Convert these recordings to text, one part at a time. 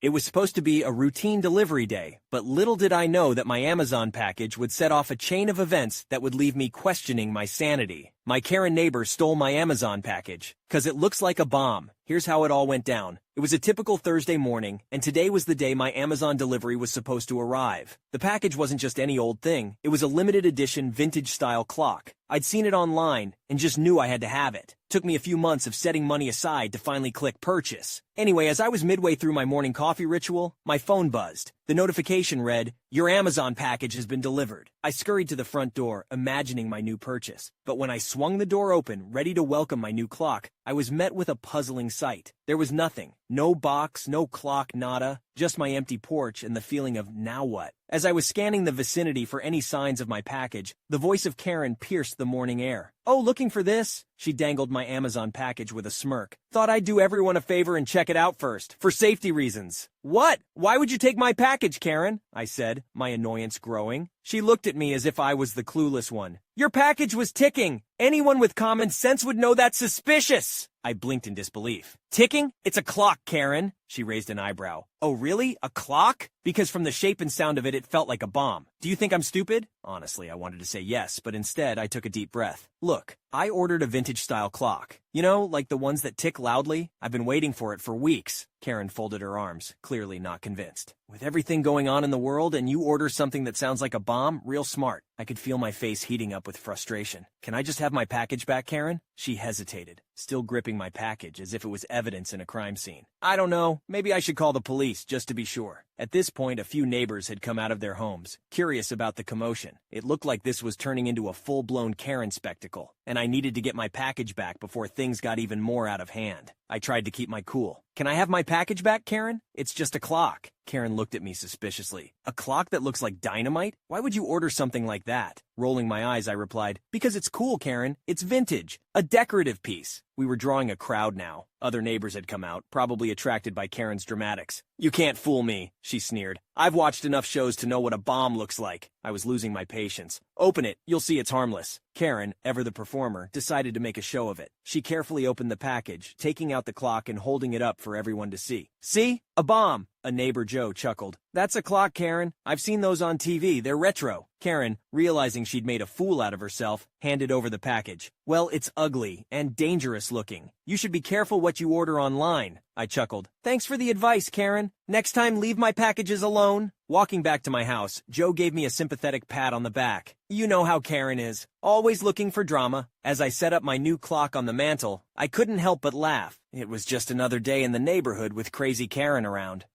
It was supposed to be a routine delivery day, but little did I know that my Amazon package would set off a chain of events that would leave me questioning my sanity. My Karen neighbor stole my Amazon package, 'cause it looks like a bomb. Here's how it all went down. It was a typical Thursday morning, and today was the day my Amazon delivery was supposed to arrive. The package wasn't just any old thing, it was a limited edition vintage-style clock. I'd seen it online, and just knew I had to have it. Took me a few months of setting money aside to finally click purchase. Anyway, as I was midway through my morning coffee ritual, my phone buzzed. The notification read, "Your Amazon package has been delivered." I scurried to the front door, imagining my new purchase. But when I swung the door open, ready to welcome my new clock, I was met with a puzzling sight. There was nothing. No box, no clock, nada. Just my empty porch and the feeling of now what? As I was scanning the vicinity for any signs of my package, the voice of Karen pierced the morning air. "Oh, looking for this?" She dangled my Amazon package with a smirk. "Thought I'd do everyone a favor and check it out first, for safety reasons." "What? Why would you take my package, Karen?" I said, my annoyance growing. She looked at me as if I was the clueless one. "Your package was ticking. Anyone with common sense would know that's suspicious." I blinked in disbelief. "Ticking? It's a clock, Karen." She raised an eyebrow. "Oh, really? A clock?" Because from the shape and sound of it, it felt like a bomb. "Do you think I'm stupid?" Honestly, I wanted to say yes, but instead I took a deep breath. "Look, I ordered a vintage-style clock. You know, like the ones that tick loudly? I've been waiting for it for weeks." Karen folded her arms, clearly not convinced. "With everything going on in the world and you order something that sounds like a bomb? Real smart." I could feel my face heating up with frustration. "Can I just have my package back, Karen?" She hesitated, still gripping my package as if it was evidence in a crime scene. "I don't know. Maybe I should call the police, just to be sure." At this point, a few neighbors had come out of their homes, curious about the commotion. It looked like this was turning into a full-blown Karen spectacle, and I needed to get my package back before things got even more out of hand. I tried to keep my cool. "Can I have my package back, Karen? It's just a clock." Karen looked at me suspiciously. "A clock that looks like dynamite? Why would you order something like that?" Rolling my eyes, I replied, "Because it's cool, Karen. It's vintage. A decorative piece." We were drawing a crowd now. Other neighbors had come out, probably attracted by Karen's dramatics. "You can't fool me," she sneered. "I've watched enough shows to know what a bomb looks like." I was losing my patience. "Open it. You'll see it's harmless." Karen, ever the performer, decided to make a show of it. She carefully opened the package, taking out the clock and holding it up for everyone to see. "See? A bomb!" A neighbor, Joe, chuckled. "That's a clock, Karen. I've seen those on TV. They're retro." Karen, realizing she'd made a fool out of herself, handed over the package. "Well, it's ugly and dangerous looking. You should be careful what you order online." I chuckled. "Thanks for the advice, Karen. Next time, leave my packages alone." Walking back to my house, Joe gave me a sympathetic pat on the back. "You know how Karen is, always looking for drama." As I set up my new clock on the mantle, I couldn't help but laugh. It was just another day in the neighborhood with crazy Karen around.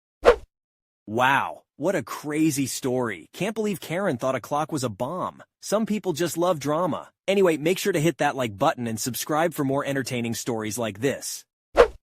Wow, what a crazy story. Can't believe Karen thought a clock was a bomb. Some people just love drama. Anyway, make sure to hit that like button and subscribe for more entertaining stories like this.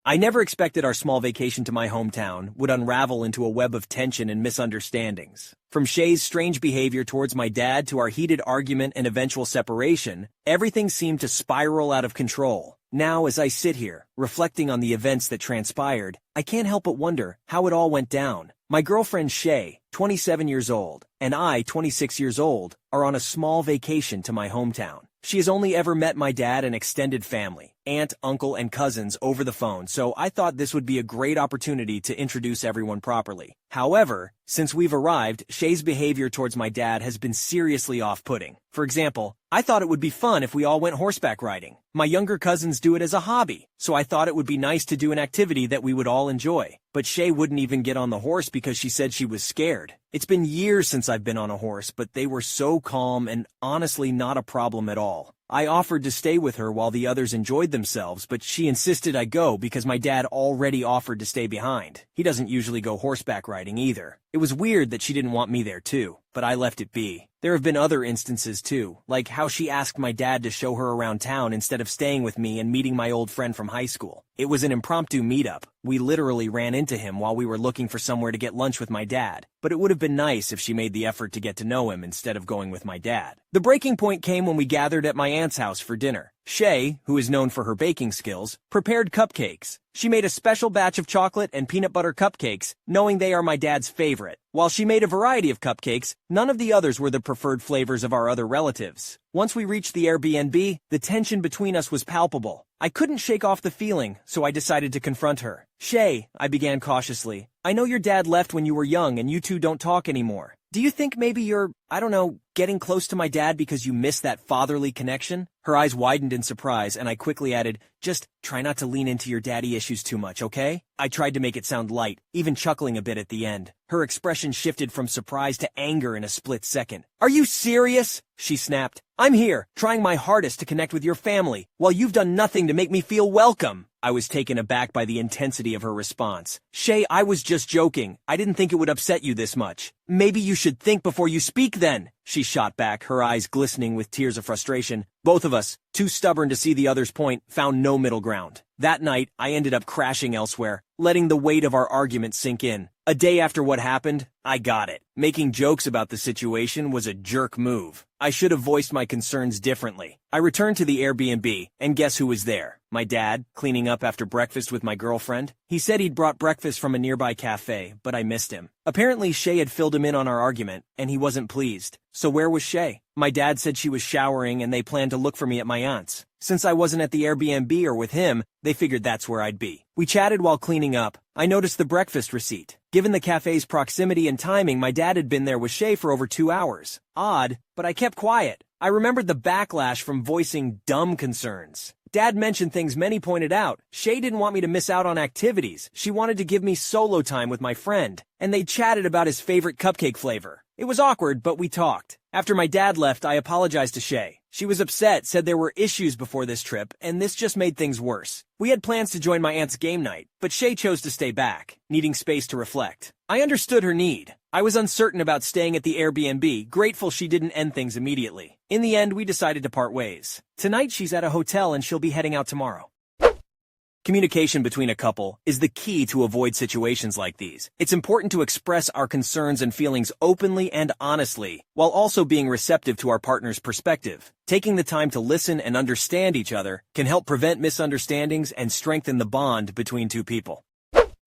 I never expected our small vacation to my hometown would unravel into a web of tension and misunderstandings. From Shay's strange behavior towards my dad to our heated argument and eventual separation, everything seemed to spiral out of control. Now, as I sit here, reflecting on the events that transpired, I can't help but wonder how it all went down. My girlfriend Shay, 27 years old, and I, 26 years old, are on a small vacation to my hometown. She has only ever met my dad and extended family, aunt, uncle, and cousins over the phone, so I thought this would be a great opportunity to introduce everyone properly. However, since we've arrived, Shay's behavior towards my dad has been seriously off-putting. For example, I thought it would be fun if we all went horseback riding. My younger cousins do it as a hobby, so I thought it would be nice to do an activity that we would all enjoy. But Shay wouldn't even get on the horse because she said she was scared. It's been years since I've been on a horse, but they were so calm and honestly not a problem at all. I offered to stay with her while the others enjoyed themselves, but she insisted I go because my dad already offered to stay behind. He doesn't usually go horseback riding either. It was weird that she didn't want me there too, but I left it be. There have been other instances too, like how she asked my dad to show her around town instead of staying with me and meeting my old friend from high school. It was an impromptu meetup. We literally ran into him while we were looking for somewhere to get lunch with my dad, but it would have been nice if she made the effort to get to know him instead of going with my dad. The breaking point came when we gathered at my aunt's house for dinner. Shay, who is known for her baking skills, prepared cupcakes. She made a special batch of chocolate and peanut butter cupcakes, knowing they are my dad's favorite. While she made a variety of cupcakes, none of the others were the preferred flavors of our other relatives. Once we reached the Airbnb, the tension between us was palpable. I couldn't shake off the feeling, so I decided to confront her. "Shay," I began cautiously, "I know your dad left when you were young and you two don't talk anymore. Do you think maybe you're, I don't know, getting close to my dad because you miss that fatherly connection?" Her eyes widened in surprise, and I quickly added, "Just try not to lean into your daddy issues too much, okay?" I tried to make it sound light, even chuckling a bit at the end. Her expression shifted from surprise to anger in a split second. "Are you serious?" she snapped. "I'm here, trying my hardest to connect with your family, while you've done nothing to make me feel welcome." I was taken aback by the intensity of her response. "Shay, I was just joking. I didn't think it would upset you this much." "Maybe you should think before you speak then," she shot back, her eyes glistening with tears of frustration. Both of us, too stubborn to see the other's point, found no middle ground. That night, I ended up crashing elsewhere, letting the weight of our argument sink in. A day after what happened, I got it. Making jokes about the situation was a jerk move. I should have voiced my concerns differently. I returned to the Airbnb, and guess who was there? My dad, cleaning up after breakfast with my girlfriend. He said he'd brought breakfast from a nearby cafe, but I missed him. Apparently, Shay had filled him in on our argument, and he wasn't pleased. So where was Shay? My dad said she was showering and they planned to look for me at my aunt's. Since I wasn't at the Airbnb or with him, they figured that's where I'd be. We chatted while cleaning up. I noticed the breakfast receipt. Given the cafe's proximity and timing, my dad had been there with Shay for over 2 hours. Odd, but I kept quiet. I remembered the backlash from voicing dumb concerns. Dad mentioned things many pointed out. Shay didn't want me to miss out on activities. She wanted to give me solo time with my friend, and they chatted about his favorite cupcake flavor. It was awkward, but we talked. After my dad left, I apologized to Shay. She was upset, said there were issues before this trip, and this just made things worse. We had plans to join my aunt's game night, but Shay chose to stay back, needing space to reflect. I understood her need. I was uncertain about staying at the Airbnb, grateful she didn't end things immediately. In the end, we decided to part ways. Tonight she's at a hotel and she'll be heading out tomorrow. Communication between a couple is the key to avoid situations like these. It's important to express our concerns and feelings openly and honestly, while also being receptive to our partner's perspective. Taking the time to listen and understand each other can help prevent misunderstandings and strengthen the bond between two people.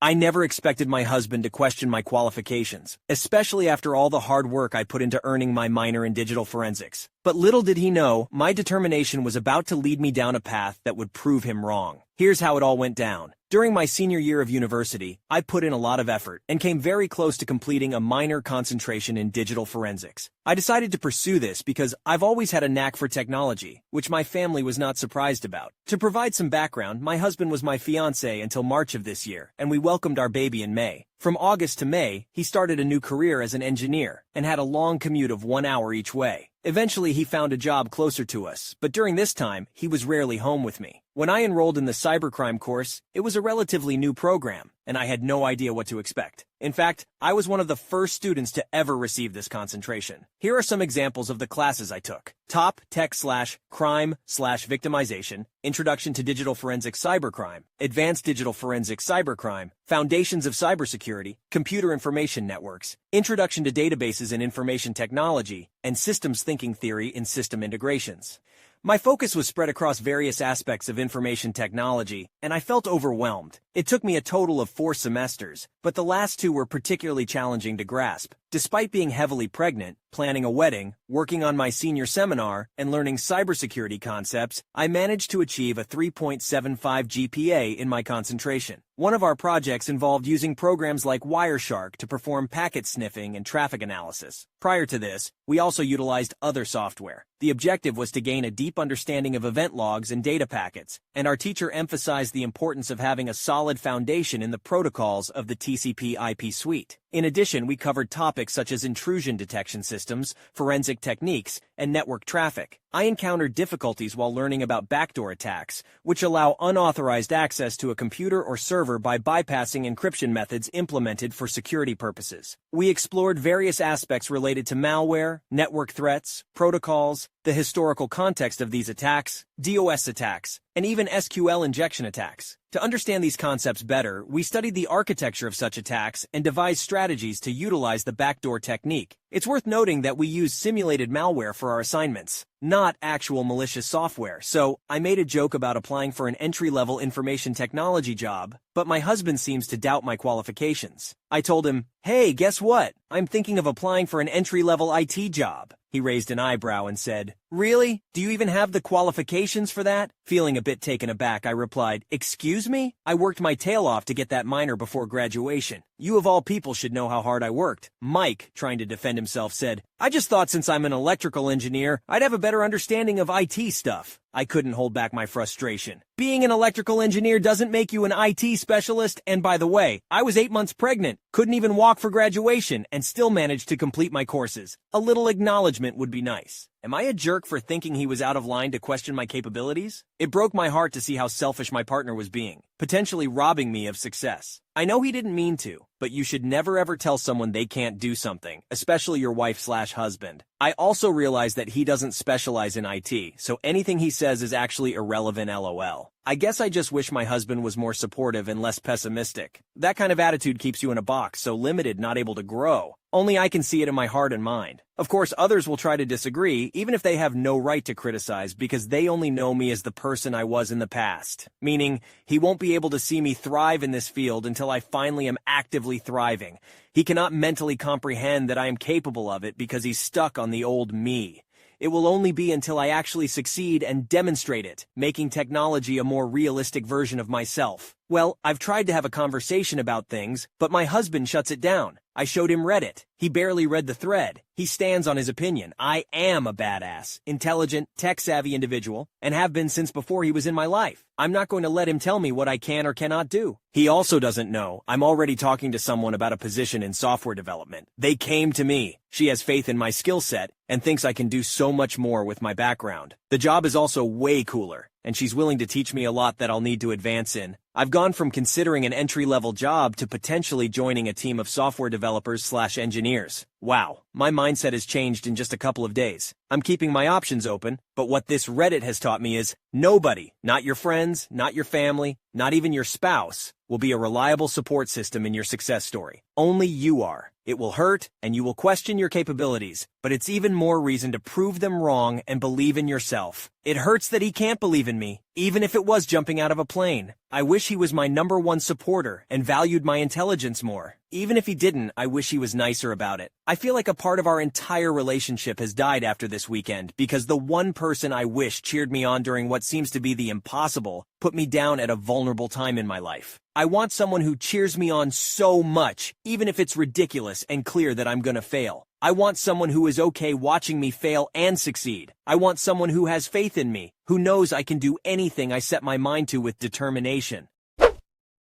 I never expected my husband to question my qualifications, especially after all the hard work I put into earning my minor in digital forensics. But little did he know, my determination was about to lead me down a path that would prove him wrong. Here's how it all went down. During my senior year of university, I put in a lot of effort and came very close to completing a minor concentration in digital forensics. I decided to pursue this because I've always had a knack for technology, which my family was not surprised about. To provide some background, my husband was my fiancé until March of this year, and we welcomed our baby in May. From August to May, he started a new career as an engineer and had a long commute of 1 hour each way. Eventually, he found a job closer to us, but during this time, he was rarely home with me. When I enrolled in the cybercrime course, it was a relatively new program, and I had no idea what to expect. In fact, I was one of the first students to ever receive this concentration. Here are some examples of the classes I took. Top Tech/Crime/Victimization, Introduction to Digital Forensic Cybercrime, Advanced Digital Forensic Cybercrime, Foundations of Cybersecurity, Computer Information Networks, Introduction to Databases and Information Technology, and Systems Thinking Theory in System Integrations. My focus was spread across various aspects of information technology, and I felt overwhelmed. It took me a total of 4 semesters, but the last 2 were particularly challenging to grasp. Despite being heavily pregnant, planning a wedding, working on my senior seminar, and learning cybersecurity concepts, I managed to achieve a 3.75 GPA in my concentration. One of our projects involved using programs like Wireshark to perform packet sniffing and traffic analysis. Prior to this, we also utilized other software. The objective was to gain a deep understanding of event logs and data packets, and our teacher emphasized the importance of having a solid foundation in the protocols of the TCP/IP suite. In addition, we covered topics such as intrusion detection systems, forensic techniques, and network traffic. I encountered difficulties while learning about backdoor attacks, which allow unauthorized access to a computer or server by bypassing encryption methods implemented for security purposes. We explored various aspects related to malware, network threats, protocols, the historical context of these attacks, DOS attacks, and even SQL injection attacks. To understand these concepts better, we studied the architecture of such attacks and devised strategies to utilize the backdoor technique. It's worth noting that we used simulated malware for our assignments, not actual malicious software, so I made a joke about applying for an entry-level information technology job, but my husband seems to doubt my qualifications. I told him, "Hey, guess what? I'm thinking of applying for an entry-level IT job." He raised an eyebrow and said, "Really? Do you even have the qualifications for that?" Feeling a bit taken aback, I replied, "Excuse me? I worked my tail off to get that minor before graduation. You of all people should know how hard I worked." Mike, trying to defend himself, said, "I just thought since I'm an electrical engineer, I'd have a better understanding of IT stuff." I couldn't hold back my frustration. Being an electrical engineer doesn't make you an IT specialist, and by the way, I was 8 months pregnant, couldn't even walk for graduation, and still managed to complete my courses. A little acknowledgement would be nice. Am I a jerk for thinking he was out of line to question my capabilities? It broke my heart to see how selfish my partner was being, potentially robbing me of success. I know he didn't mean to, but you should never ever tell someone they can't do something, especially your wife/husband. I also realize that he doesn't specialize in IT, so anything he says is actually irrelevant, lol. I guess I just wish my husband was more supportive and less pessimistic. That kind of attitude keeps you in a box, so limited, not able to grow. Only I can see it in my heart and mind. Of course, others will try to disagree, even if they have no right to criticize, because they only know me as the person I was in the past. Meaning, he won't be able to see me thrive in this field until I finally am actively thriving. He cannot mentally comprehend that I am capable of it because he's stuck on the old me. It will only be until I actually succeed and demonstrate it, making technology a more realistic version of myself. Well, I've tried to have a conversation about things, but my husband shuts it down. I showed him Reddit. He barely read the thread. He stands on his opinion. I am a badass, intelligent, tech-savvy individual, and have been since before he was in my life. I'm not going to let him tell me what I can or cannot do. He also doesn't know I'm already talking to someone about a position in software development. They came to me. She has faith in my skill set and thinks I can do so much more with my background. The job is also way cooler, and she's willing to teach me a lot that I'll need to advance in. I've gone from considering an entry-level job to potentially joining a team of software developers/engineers. Wow, my mindset has changed in just a couple of days. I'm keeping my options open, but what this Reddit has taught me is nobody, not your friends, not your family, not even your spouse, will be a reliable support system in your success story. Only you are. It will hurt, and you will question your capabilities, but it's even more reason to prove them wrong and believe in yourself. It hurts that he can't believe in me, even if it was jumping out of a plane. I wish he was my #1 supporter and valued my intelligence more. Even if he didn't, I wish he was nicer about it. I feel like a part of our entire relationship has died after this weekend because the one person I wish cheered me on during what seems to be the impossible put me down at a vulnerable time in my life. I want someone who cheers me on so much, even if it's ridiculous and clear that I'm gonna fail. I want someone who is okay watching me fail and succeed. I want someone who has faith in me, who knows I can do anything I set my mind to with determination.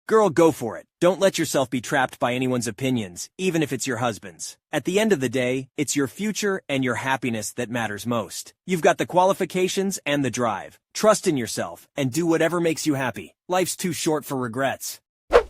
Girl, go for it. Don't let yourself be trapped by anyone's opinions, even if it's your husband's. At the end of the day, it's your future and your happiness that matters most. You've got the qualifications and the drive. Trust in yourself and do whatever makes you happy. Life's too short for regrets.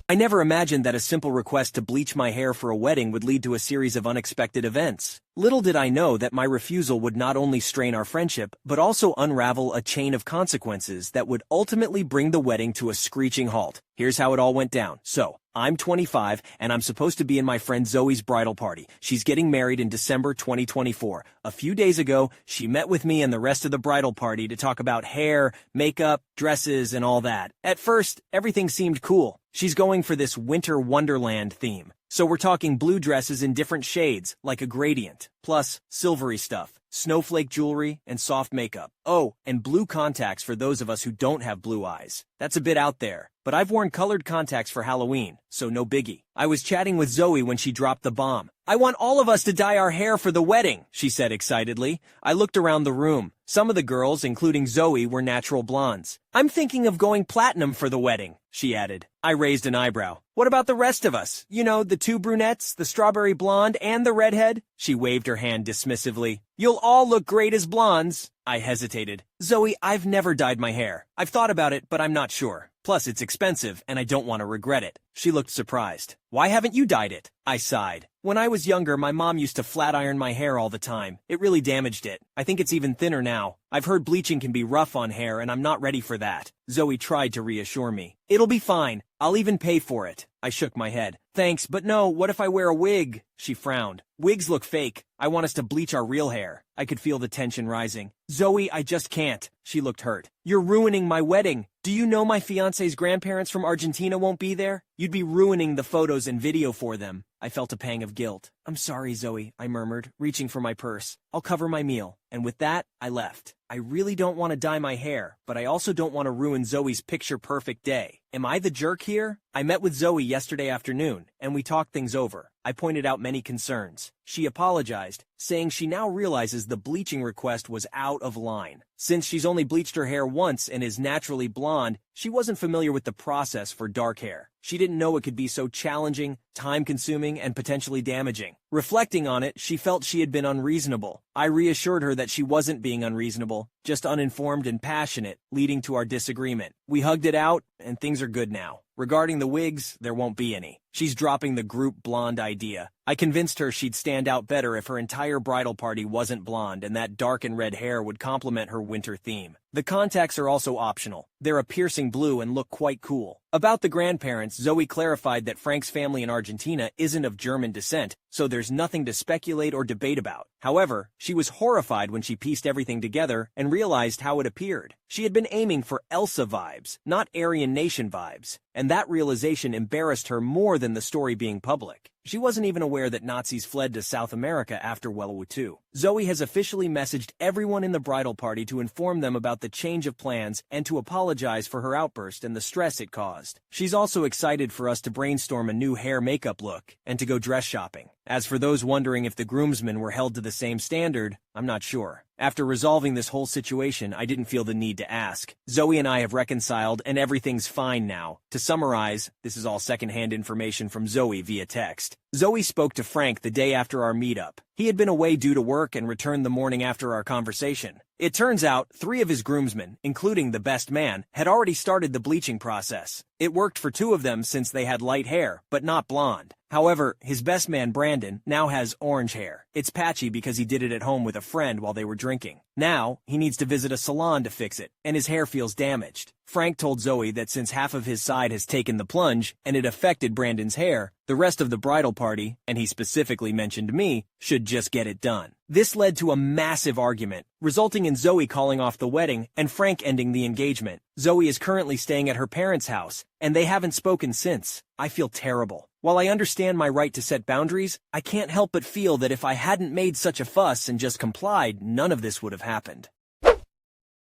I never imagined that a simple request to bleach my hair for a wedding would lead to a series of unexpected events. Little did I know that my refusal would not only strain our friendship, but also unravel a chain of consequences that would ultimately bring the wedding to a screeching halt. Here's how it all went down. So, I'm 25, and I'm supposed to be in my friend Zoe's bridal party. She's getting married in December 2024. A few days ago, she met with me and the rest of the bridal party to talk about hair, makeup, dresses, and all that. At first, everything seemed cool. She's going for this winter wonderland theme. So we're talking blue dresses in different shades, like a gradient, plus silvery stuff, snowflake jewelry, and soft makeup. Oh, and blue contacts for those of us who don't have blue eyes. That's a bit out there, but I've worn colored contacts for Halloween, so no biggie. I was chatting with Zoe when she dropped the bomb. "I want all of us to dye our hair for the wedding," she said excitedly. I looked around the room. Some of the girls, including Zoe, were natural blondes. "I'm thinking of going platinum for the wedding," she added. I raised an eyebrow. "What about the rest of us? You know, the 2 brunettes, the strawberry blonde, and the redhead?" She waved her hand dismissively. "You'll all look great as blondes." I hesitated. "Zoe, I've never dyed my hair. I've thought about it, but I'm not sure. Plus, it's expensive, and I don't want to regret it." She looked surprised. "Why haven't you dyed it?" I sighed. "When I was younger, my mom used to flat iron my hair all the time. It really damaged it. I think it's even thinner now. I've heard bleaching can be rough on hair, and I'm not ready for that." Zoe tried to reassure me. "It'll be fine. I'll even pay for it." I shook my head. Thanks, but no, what if I wear a wig? She frowned. Wigs look fake. I want us to bleach our real hair. I could feel the tension rising. Zoe, I just can't. She looked hurt. You're ruining my wedding. Do you know my fiance's grandparents from Argentina won't be there? You'd be ruining the photos and video for them. I felt a pang of guilt. I'm sorry, Zoe, I murmured, reaching for my purse. I'll cover my meal. And with that, I left. I really don't want to dye my hair, but I also don't want to ruin Zoe's picture-perfect day. Am I the jerk here? I met with Zoe yesterday afternoon, and we talked things over. I pointed out many concerns. She apologized, saying she now realizes the bleaching request was out of line. Since she's only bleached her hair once and is naturally blonde, she wasn't familiar with the process for dark hair. She didn't know it could be so challenging, time-consuming, and potentially damaging. Reflecting on it, she felt she had been unreasonable. I reassured her that she wasn't being unreasonable, just uninformed and passionate, leading to our disagreement. We hugged it out, and things are good now. Regarding the wigs, there won't be any. She's dropping the group blonde idea. I convinced her she'd stand out better if her entire bridal party wasn't blonde and that dark and red hair would complement her winter theme. The contacts are also optional. They're a piercing blue and look quite cool. About the grandparents, Zoe clarified that Frank's family in Argentina isn't of German descent, so there's nothing to speculate or debate about. However, she was horrified when she pieced everything together and realized how it appeared. She had been aiming for Elsa vibes, not Aryan Nation vibes, and that realization embarrassed her more than the story being public. She wasn't even aware that Nazis fled to South America after World War II. Zoe has officially messaged everyone in the bridal party to inform them about the change of plans and to apologize for her outburst and the stress it caused. She's also excited for us to brainstorm a new hair makeup look and to go dress shopping. As for those wondering if the groomsmen were held to the same standard, I'm not sure. After resolving this whole situation, I didn't feel the need to ask. Zoe and I have reconciled and everything's fine now. To summarize, this is all secondhand information from Zoe via text. Zoe spoke to Frank the day after our meetup. He had been away due to work and returned the morning after our conversation. It turns out 3 of his groomsmen, including the best man, had already started the bleaching process. It worked for 2 of them since they had light hair, but not blonde. However, his best man, Brandon, now has orange hair. It's patchy because he did it at home with a friend while they were drinking. Now, he needs to visit a salon to fix it, and his hair feels damaged. Frank told Zoe that since half of his side has taken the plunge, and it affected Brandon's hair, the rest of the bridal party, and he specifically mentioned me, should just get it done. This led to a massive argument, resulting in Zoe calling off the wedding and Frank ending the engagement. Zoe is currently staying at her parents' house, and they haven't spoken since. I feel terrible. While I understand my right to set boundaries, I can't help but feel that if I hadn't made such a fuss and just complied, none of this would have happened.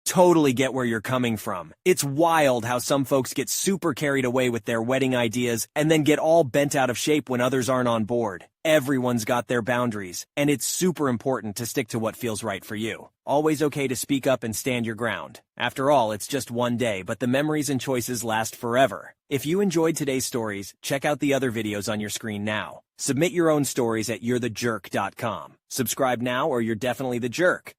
Totally get where you're coming from. It's wild how some folks get super carried away with their wedding ideas and then get all bent out of shape when others aren't on board. Everyone's got their boundaries, and it's super important to stick to what feels right for you. Always okay to speak up and stand your ground. After all, it's just one day, but the memories and choices last forever. If you enjoyed today's stories, check out the other videos on your screen now. Submit your own stories at you'rethejerk.com. Subscribe now or you're definitely the jerk.